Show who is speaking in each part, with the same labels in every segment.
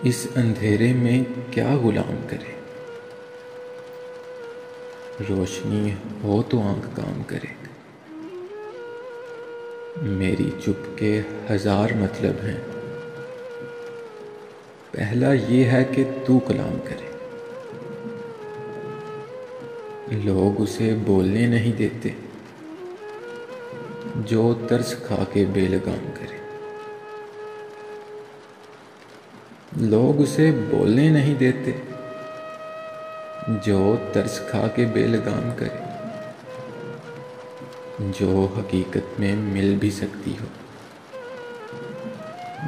Speaker 1: اس اندھیرے میں کیا غلام کرے، روشنی ہو تو آنکھ کام کرے۔ میری چپ کے ہزار مطلب ہیں، پہلا یہ ہے کہ تو کلام کرے۔ لوگ اسے بولنے نہیں دیتے جو ترس کھا کے بے لگام کرے۔ لوگ اسے بولنے نہیں دیتے جو ترس کھا کے بے لگام کرے، جو حقیقت میں مل بھی سکتی ہو،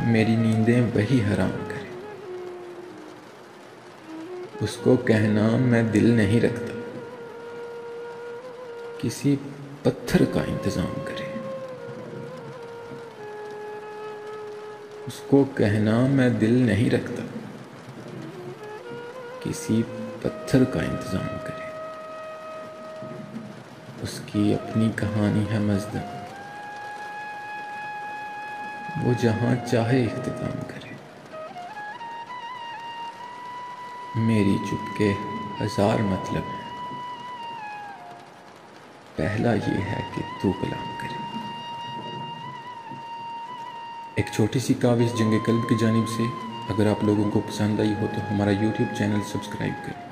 Speaker 1: میری نیندیں وہی حرام کرے۔ اس کو کہنا میں دل نہیں رکھتا، کسی پتھر کا انتظام کرے۔ اس کو کہنا میں دل نہیں رکھتا، کسی پتھر کا انتظام کرے۔ اس کی اپنی کہانی ہے مزدم، وہ جہاں چاہے اختتام کرے۔ میری چپ کے ہزار مطلب ہیں، پہلا یہ ہے کہ تو کلام کرے۔ ایک چھوٹی سی کاوش جنگ قلب کی جانب سے۔ اگر آپ لوگوں کو پسند آئی ہو تو ہمارا یوٹیوب چینل سبسکرائب کریں۔